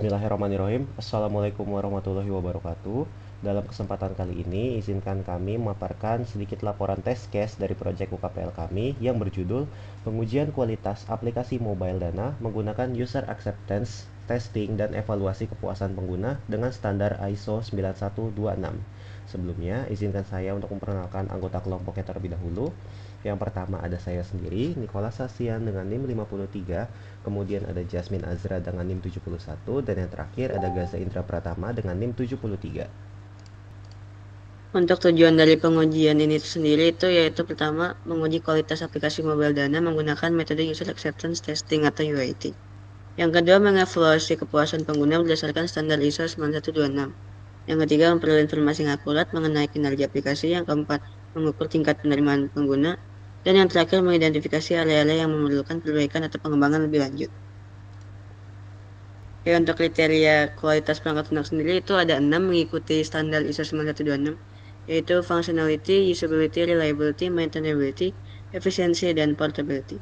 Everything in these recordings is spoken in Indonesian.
Bismillahirrahmanirrahim. Assalamualaikum warahmatullahi wabarakatuh. Dalam kesempatan kali ini, izinkan kami memaparkan sedikit laporan test case dari proyek UKPL kami yang berjudul Pengujian Kualitas Aplikasi Mobile Dana menggunakan User Acceptance Testing dan Evaluasi Kepuasan Pengguna dengan standar ISO 9126. Sebelumnya, izinkan saya untuk memperkenalkan anggota kelompoknya terlebih dahulu. Yang pertama ada saya sendiri, Nicholas Sasian dengan NIM 53, kemudian ada Jasmine Azra dengan NIM 71, dan yang terakhir ada Gaza Indra Pratama dengan NIM 73. Untuk tujuan dari pengujian ini sendiri itu yaitu pertama, menguji kualitas aplikasi mobile Dana menggunakan metode User Acceptance Testing atau UAT. Yang kedua, mengevaluasi kepuasan pengguna berdasarkan standar ISO 9126. Yang ketiga, memperoleh informasi yang akurat mengenai kinerja aplikasi. Yang keempat, mengukur tingkat penerimaan pengguna. Dan yang terakhir, mengidentifikasi area-area yang memerlukan perbaikan atau pengembangan lebih lanjut. Oke, untuk kriteria kualitas perangkat lunak sendiri itu ada 6 mengikuti standar ISO 9126, yaitu functionality, usability, reliability, maintainability, efficiency, dan portability.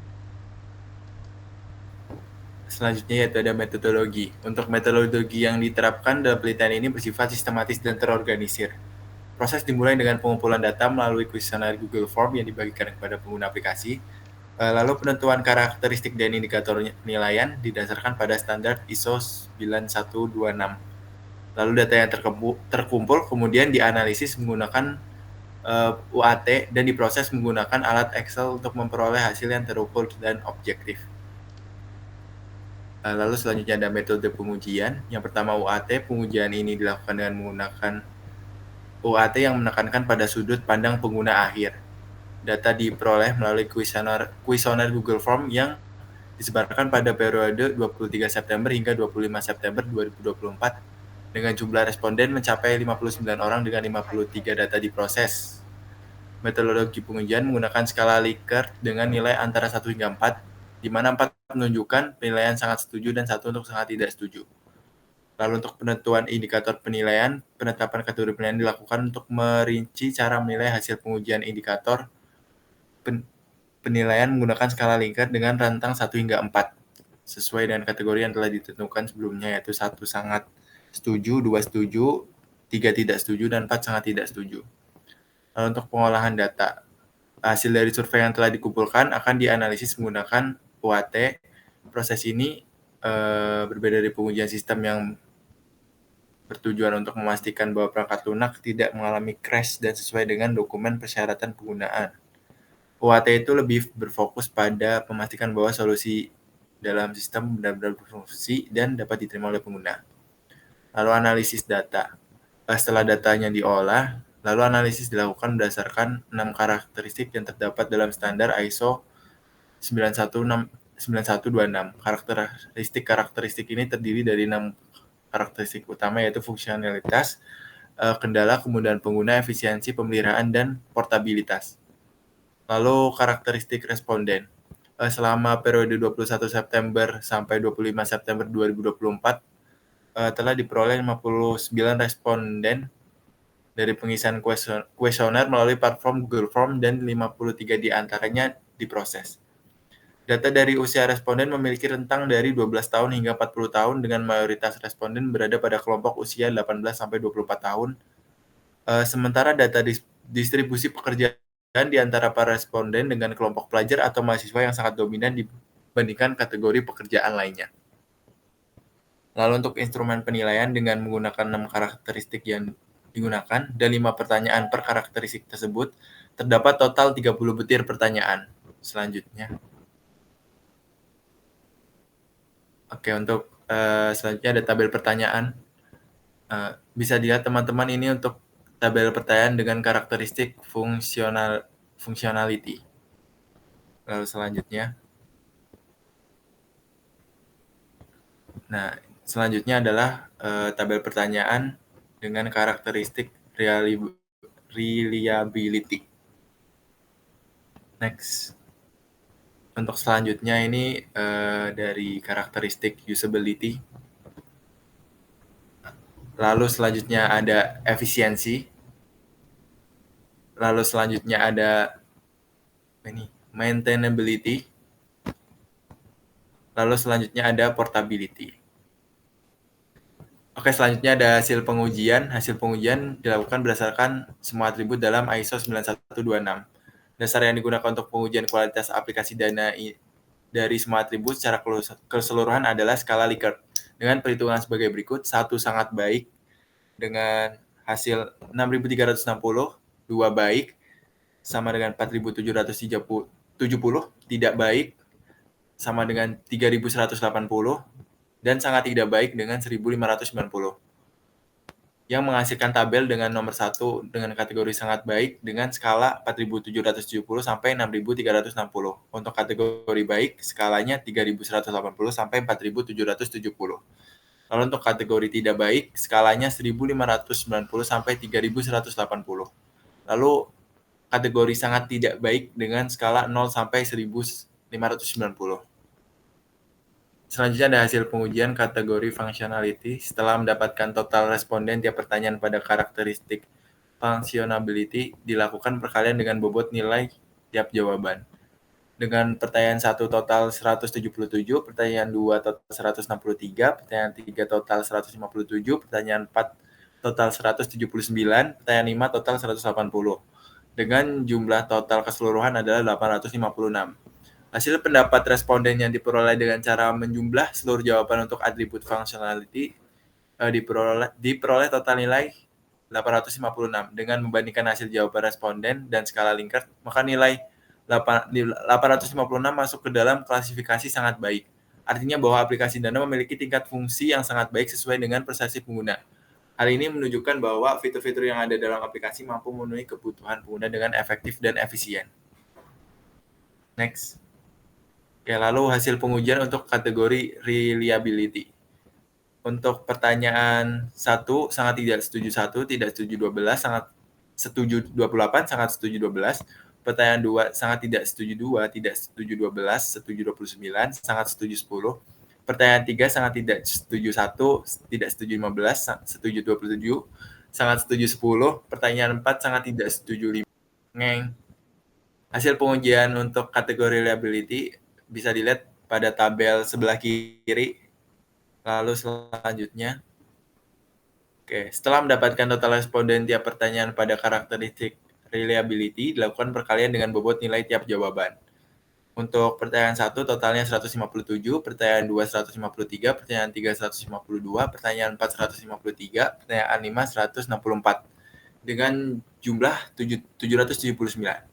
Selanjutnya yaitu ada metodologi. Untuk metodologi yang diterapkan dalam penelitian ini bersifat sistematis dan terorganisir. Proses dimulai dengan pengumpulan data melalui kuesioner Google Form yang dibagikan kepada pengguna aplikasi. Lalu penentuan karakteristik dan indikator penilaian didasarkan pada standar ISO 9126. Lalu data yang terkumpul kemudian dianalisis menggunakan UAT dan diproses menggunakan alat Excel untuk memperoleh hasil yang terukur dan objektif. Lalu selanjutnya ada metode pengujian. Yang pertama UAT, pengujian ini dilakukan dengan menggunakan UAT yang menekankan pada sudut pandang pengguna akhir. Data diperoleh melalui kuesioner Google Form yang disebarkan pada periode 23 September hingga 25 September 2024 dengan jumlah responden mencapai 59 orang dengan 53 data diproses. Metodologi pengujian menggunakan skala Likert dengan nilai antara 1 hingga 4, di mana 4 menunjukkan penilaian sangat setuju dan 1 untuk sangat tidak setuju. Lalu untuk penentuan indikator penilaian, penetapan kategori penilaian dilakukan untuk merinci cara menilai hasil pengujian indikator penilaian menggunakan skala Likert dengan rentang 1 hingga 4, sesuai dengan kategori yang telah ditentukan sebelumnya, yaitu 1 sangat setuju, 2 setuju, 3 tidak setuju, dan 4 sangat tidak setuju. Lalu untuk pengolahan data, hasil dari survei yang telah dikumpulkan akan dianalisis menggunakan UAT. Proses ini berbeda dari pengujian sistem yang bertujuan untuk memastikan bahwa perangkat lunak tidak mengalami crash dan sesuai dengan dokumen persyaratan penggunaan. UAT itu lebih berfokus pada memastikan bahwa solusi dalam sistem benar-benar berfungsi dan dapat diterima oleh pengguna. Lalu analisis data. Setelah datanya diolah, lalu analisis dilakukan berdasarkan 6 karakteristik yang terdapat dalam standar ISO 9126. Karakteristik ini terdiri dari 6 karakteristik utama, yaitu fungsionalitas, kendala, kemudahan pengguna, efisiensi pemeliharaan, dan portabilitas. Lalu karakteristik responden. Selama periode 21 September sampai 25 September 2024, telah diperoleh 59 responden dari pengisian kuesioner melalui platform Google Form dan 53 diantaranya diproses. Data dari usia responden memiliki rentang dari 12 tahun hingga 40 tahun dengan mayoritas responden berada pada kelompok usia 18 sampai 24 tahun. Sementara data distribusi pekerjaan di antara para responden dengan kelompok pelajar atau mahasiswa yang sangat dominan dibandingkan kategori pekerjaan lainnya. Lalu untuk instrumen penilaian dengan menggunakan 6 karakteristik yang digunakan dan 5 pertanyaan per karakteristik tersebut, terdapat total 30 butir pertanyaan. Selanjutnya. Oke, untuk selanjutnya ada tabel pertanyaan. Bisa dilihat teman-teman ini untuk tabel pertanyaan dengan karakteristik functionality. Lalu selanjutnya. Nah, selanjutnya adalah tabel pertanyaan dengan karakteristik reliability. Next. Untuk selanjutnya ini dari karakteristik usability. Lalu selanjutnya ada efisiensi. Lalu selanjutnya ada maintainability. Lalu selanjutnya ada portability. Oke, selanjutnya ada hasil pengujian. Hasil pengujian dilakukan berdasarkan semua atribut dalam ISO 9126. Dasar yang digunakan untuk pengujian kualitas aplikasi Dana dari semua atribut secara keseluruhan adalah skala Likert. Dengan perhitungan sebagai berikut: 1 sangat baik dengan hasil 6.360, 2 baik sama dengan 4.770, tidak baik sama dengan 3.180, dan sangat tidak baik dengan 1.590. Yang menghasilkan tabel dengan nomor 1 dengan kategori sangat baik dengan skala 4.770 sampai 6.360. Untuk kategori baik, skalanya 3.180 sampai 4.770. Lalu untuk kategori tidak baik, skalanya 1.590 sampai 3.180. Lalu kategori sangat tidak baik dengan skala 0 sampai 1.590. Selanjutnya ada hasil pengujian kategori functionality. Setelah mendapatkan total responden tiap pertanyaan pada karakteristik functionality, dilakukan perkalian dengan bobot nilai tiap jawaban. Dengan pertanyaan 1 total 177, pertanyaan 2 total 163, pertanyaan 3 total 157, pertanyaan 4 total 179, pertanyaan 5 total 180. Dengan jumlah total keseluruhan adalah 856. Hasil pendapat responden yang diperoleh dengan cara menjumlah seluruh jawaban untuk atribut functionality diperoleh total nilai 856. Dengan membandingkan hasil jawaban responden dan skala Likert, maka nilai 856 masuk ke dalam klasifikasi sangat baik. Artinya bahwa aplikasi Dana memiliki tingkat fungsi yang sangat baik sesuai dengan persepsi pengguna. Hal ini menunjukkan bahwa fitur-fitur yang ada dalam aplikasi mampu memenuhi kebutuhan pengguna dengan efektif dan efisien. Next. Oke, lalu hasil pengujian untuk kategori reliability. Untuk pertanyaan 1, sangat tidak setuju 1, tidak setuju 12, sangat setuju 28, sangat setuju 12. Pertanyaan 2, sangat tidak setuju 2, tidak setuju 12, setuju 29, sangat setuju 10. Pertanyaan 3, sangat tidak setuju 1, tidak setuju 15, setuju 27, sangat setuju 10. Pertanyaan 4, sangat tidak setuju 5. Hasil pengujian untuk kategori reliability bisa dilihat pada tabel sebelah kiri. Lalu selanjutnya, setelah mendapatkan total responden tiap pertanyaan pada karakteristik reliability, dilakukan perkalian dengan bobot nilai tiap jawaban. Untuk pertanyaan 1 totalnya 157, pertanyaan 2 153, pertanyaan 3 152, pertanyaan 4 153, pertanyaan 5 164 dengan jumlah 779.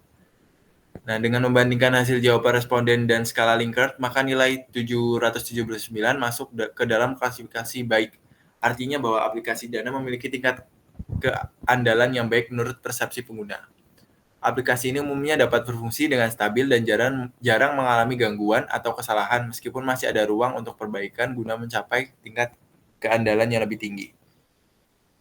Nah, dengan membandingkan hasil jawaban responden dan skala Likert, maka nilai 779 masuk ke dalam klasifikasi baik. Artinya bahwa aplikasi Dana memiliki tingkat keandalan yang baik menurut persepsi pengguna. Aplikasi ini umumnya dapat berfungsi dengan stabil dan jarang mengalami gangguan atau kesalahan meskipun masih ada ruang untuk perbaikan guna mencapai tingkat keandalan yang lebih tinggi.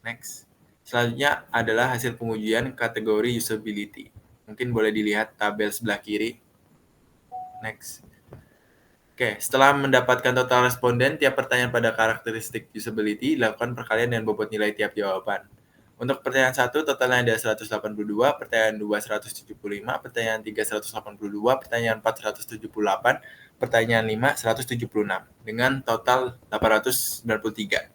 Next. Selanjutnya adalah hasil pengujian kategori usability. Mungkin boleh dilihat tabel sebelah kiri. Next. Setelah mendapatkan total responden tiap pertanyaan pada karakteristik usability, dilakukan perkalian dengan bobot nilai tiap jawaban. Untuk pertanyaan 1, totalnya ada 182, pertanyaan 2, 175, pertanyaan 3, 182, pertanyaan 4, 178, pertanyaan 5, 176, dengan total 893.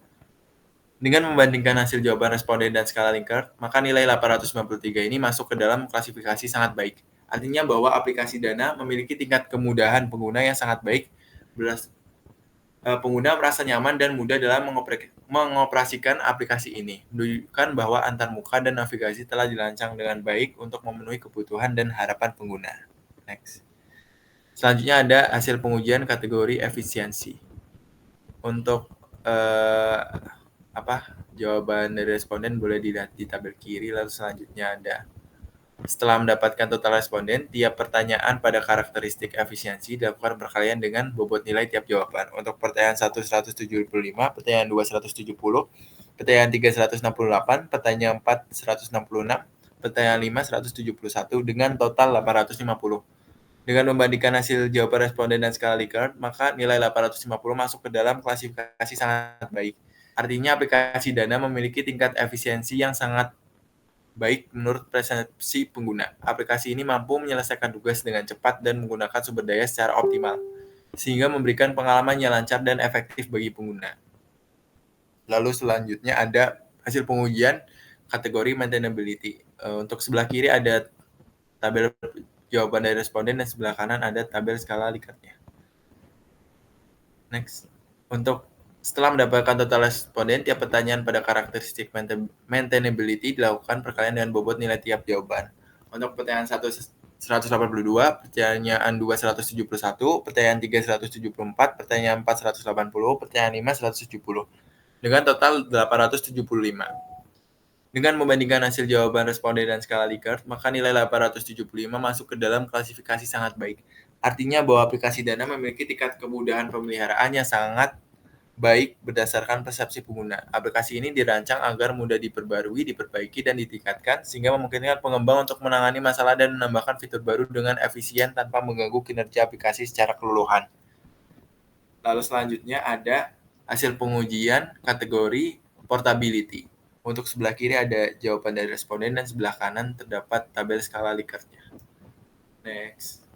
Dengan membandingkan hasil jawaban responden dan skala Likert, maka nilai 893 ini masuk ke dalam klasifikasi sangat baik. Artinya bahwa aplikasi Dana memiliki tingkat kemudahan pengguna yang sangat baik. Pengguna merasa nyaman dan mudah dalam mengoperasikan aplikasi ini, menunjukkan bahwa antarmuka dan navigasi telah dirancang dengan baik untuk memenuhi kebutuhan dan harapan pengguna. Next. Selanjutnya ada hasil pengujian kategori efisiensi. Untuk jawaban dari responden boleh dilihat di tabel kiri. Lalu selanjutnya ada setelah mendapatkan total responden, tiap pertanyaan pada karakteristik efisiensi dilakukan perkalian dengan bobot nilai tiap jawaban. Untuk pertanyaan 1 175, pertanyaan 2 170, pertanyaan 3 168, pertanyaan 4 166, pertanyaan 5 171 dengan total 850. Dengan membandingkan hasil jawaban responden dan skala Likert, maka nilai 850 masuk ke dalam klasifikasi sangat baik. Artinya aplikasi Dana memiliki tingkat efisiensi yang sangat baik menurut persepsi pengguna. Aplikasi ini mampu menyelesaikan tugas dengan cepat dan menggunakan sumber daya secara optimal, sehingga memberikan pengalaman yang lancar dan efektif bagi pengguna. Lalu selanjutnya ada hasil pengujian kategori maintainability. Untuk sebelah kiri ada tabel jawaban dari responden dan sebelah kanan ada tabel skala Likert-nya. Next. Setelah mendapatkan total responden, tiap pertanyaan pada karakteristik maintainability dilakukan perkalian dengan bobot nilai tiap jawaban. Untuk pertanyaan 1 182, pertanyaan 2 171, pertanyaan 3 174, pertanyaan 4 180, pertanyaan 5 170. Dengan total 875. Dengan membandingkan hasil jawaban responden dan skala Likert, maka nilai 875 masuk ke dalam klasifikasi sangat baik. Artinya bahwa aplikasi Dana memiliki tingkat kemudahan pemeliharaan yang sangat baik berdasarkan persepsi pengguna. Aplikasi ini dirancang agar mudah diperbarui, diperbaiki, dan ditingkatkan, sehingga memungkinkan pengembang untuk menangani masalah dan menambahkan fitur baru dengan efisien tanpa mengganggu kinerja aplikasi secara keseluruhan. Lalu selanjutnya ada hasil pengujian kategori portability. Untuk sebelah kiri ada jawaban dari responden dan sebelah kanan terdapat tabel skala Likert-nya. Next.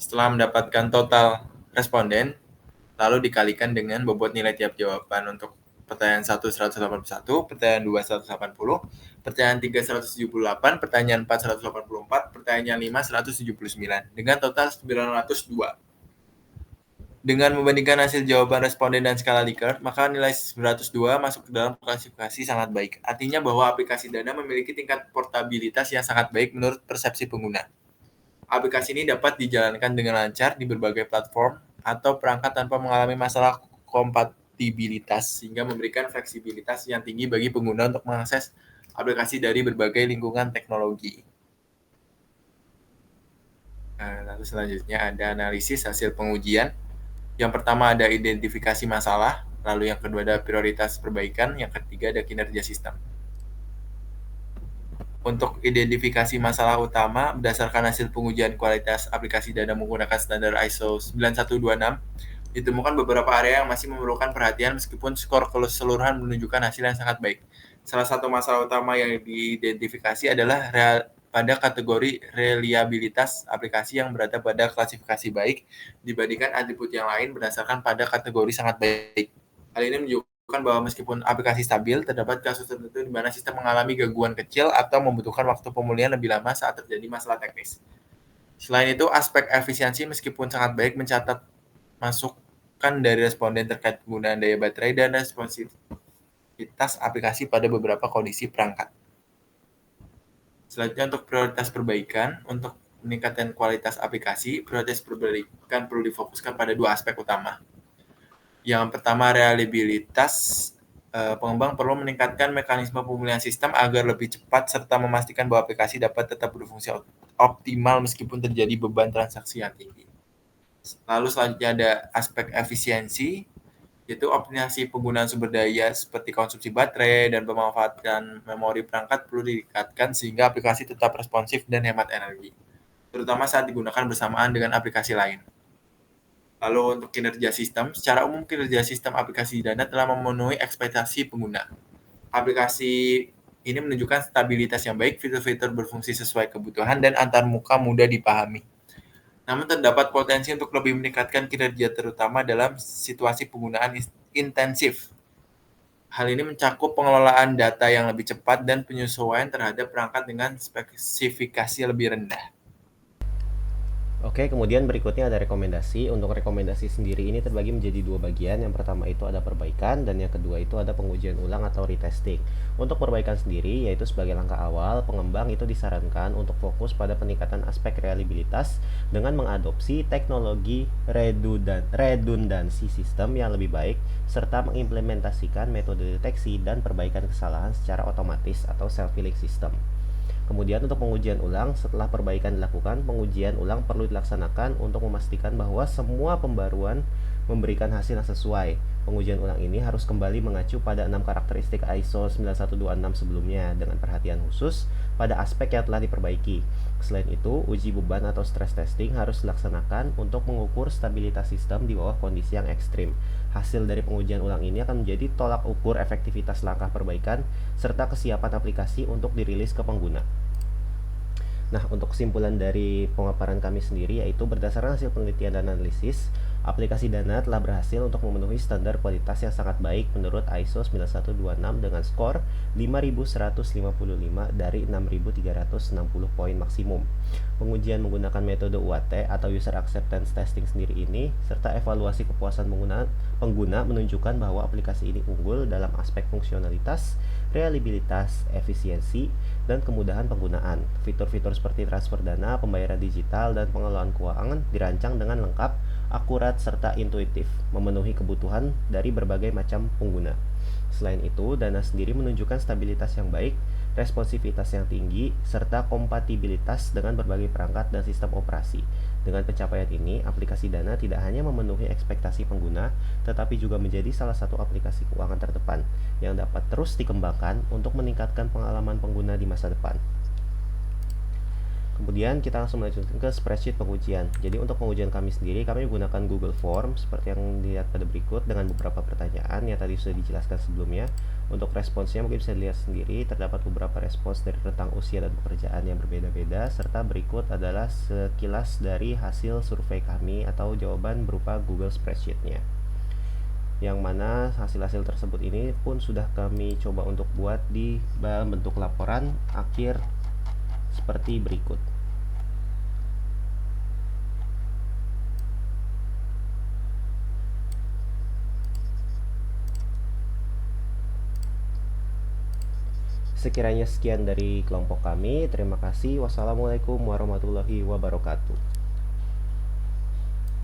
Setelah mendapatkan total responden, lalu dikalikan dengan bobot nilai tiap jawaban. Untuk pertanyaan 1 181, pertanyaan 2 180, pertanyaan 3 178, pertanyaan 4 184, pertanyaan 5 179 dengan total 902. Dengan membandingkan hasil jawaban responden dan skala Likert, maka nilai 902 masuk ke dalam klasifikasi sangat baik. Artinya bahwa aplikasi Dana memiliki tingkat portabilitas yang sangat baik menurut persepsi pengguna. Aplikasi ini dapat dijalankan dengan lancar di berbagai platform atau perangkat tanpa mengalami masalah kompatibilitas, sehingga memberikan fleksibilitas yang tinggi bagi pengguna untuk mengakses aplikasi dari berbagai lingkungan teknologi. Lalu selanjutnya ada analisis hasil pengujian. Yang pertama ada identifikasi masalah, lalu yang kedua ada prioritas perbaikan, yang ketiga ada kinerja sistem. Untuk identifikasi masalah utama, berdasarkan hasil pengujian kualitas aplikasi Dana menggunakan standar ISO 9126, ditemukan beberapa area yang masih memerlukan perhatian meskipun skor keseluruhan menunjukkan hasil yang sangat baik. Salah satu masalah utama yang diidentifikasi adalah pada kategori reliabilitas aplikasi yang berada pada klasifikasi baik dibandingkan atribut yang lain berdasarkan pada kategori sangat baik. Hal ini menunjukkan bahwa meskipun aplikasi stabil, terdapat kasus tertentu di mana sistem mengalami gangguan kecil atau membutuhkan waktu pemulihan lebih lama saat terjadi masalah teknis. Selain itu, aspek efisiensi meskipun sangat baik mencatat masukan dari responden terkait penggunaan daya baterai dan responsivitas aplikasi pada beberapa kondisi perangkat. Selanjutnya untuk prioritas perbaikan, untuk meningkatkan kualitas aplikasi, prioritas perbaikan perlu difokuskan pada dua aspek utama. Yang pertama, reliabilitas. Pengembang perlu meningkatkan mekanisme pemulihan sistem agar lebih cepat serta memastikan bahwa aplikasi dapat tetap berfungsi optimal meskipun terjadi beban transaksi yang tinggi. Lalu selanjutnya ada aspek efisiensi, yaitu optimalisasi penggunaan sumber daya seperti konsumsi baterai dan pemanfaatan memori perangkat perlu ditingkatkan sehingga aplikasi tetap responsif dan hemat energi, terutama saat digunakan bersamaan dengan aplikasi lain. Lalu untuk kinerja sistem, secara umum kinerja sistem aplikasi Dana telah memenuhi ekspektasi pengguna. Aplikasi ini menunjukkan stabilitas yang baik, fitur-fitur berfungsi sesuai kebutuhan, dan antarmuka mudah dipahami. Namun terdapat potensi untuk lebih meningkatkan kinerja terutama dalam situasi penggunaan intensif. Hal ini mencakup pengelolaan data yang lebih cepat dan penyesuaian terhadap perangkat dengan spesifikasi lebih rendah. Oke, kemudian berikutnya ada rekomendasi. Untuk rekomendasi sendiri ini terbagi menjadi dua bagian. Yang pertama itu ada perbaikan dan yang kedua itu ada pengujian ulang atau retesting. Untuk perbaikan sendiri yaitu sebagai langkah awal, pengembang itu disarankan untuk fokus pada peningkatan aspek reliabilitas dengan mengadopsi teknologi redundansi sistem yang lebih baik serta mengimplementasikan metode deteksi dan perbaikan kesalahan secara otomatis atau self-healing system. Kemudian untuk pengujian ulang, setelah perbaikan dilakukan, pengujian ulang perlu dilaksanakan untuk memastikan bahwa semua pembaruan memberikan hasil yang sesuai. Pengujian ulang ini harus kembali mengacu pada 6 karakteristik ISO 9126 sebelumnya dengan perhatian khusus pada aspek yang telah diperbaiki. Selain itu, uji beban atau stress testing harus dilaksanakan untuk mengukur stabilitas sistem di bawah kondisi yang ekstrim. Hasil dari pengujian ulang ini akan menjadi tolak ukur efektivitas langkah perbaikan serta kesiapan aplikasi untuk dirilis ke pengguna. Nah, untuk kesimpulan dari pemaparan kami sendiri yaitu berdasarkan hasil penelitian dan analisis, Aplikasi Dana telah berhasil untuk memenuhi standar kualitas yang sangat baik menurut ISO 9126 dengan skor 5155 dari 6360 poin maksimum. Pengujian menggunakan metode UAT atau User Acceptance Testing sendiri ini, serta evaluasi kepuasan pengguna menunjukkan bahwa aplikasi ini unggul dalam aspek fungsionalitas, reliabilitas, efisiensi, dan kemudahan penggunaan. Fitur-fitur seperti transfer dana, pembayaran digital, dan pengelolaan keuangan dirancang dengan lengkap, akurat, serta intuitif, memenuhi kebutuhan dari berbagai macam pengguna. Selain itu, Dana sendiri menunjukkan stabilitas yang baik, responsivitas yang tinggi, serta kompatibilitas dengan berbagai perangkat dan sistem operasi. Dengan pencapaian ini, aplikasi Dana tidak hanya memenuhi ekspektasi pengguna, tetapi juga menjadi salah satu aplikasi keuangan terdepan yang dapat terus dikembangkan untuk meningkatkan pengalaman pengguna di masa depan. Kemudian kita langsung melanjutkan ke spreadsheet pengujian. Jadi untuk pengujian kami sendiri, kami menggunakan Google Form seperti yang dilihat pada berikut dengan beberapa pertanyaan yang tadi sudah dijelaskan sebelumnya. Untuk responsnya mungkin bisa dilihat sendiri, terdapat beberapa respons dari rentang usia dan pekerjaan yang berbeda-beda, serta berikut adalah sekilas dari hasil survei kami atau jawaban berupa Google Spreadsheet-nya. Yang mana hasil-hasil tersebut ini pun sudah kami coba untuk buat di dalam bentuk laporan akhir seperti berikut. Sekiranya sekian dari kelompok kami. Terima kasih. Wassalamualaikum warahmatullahi wabarakatuh.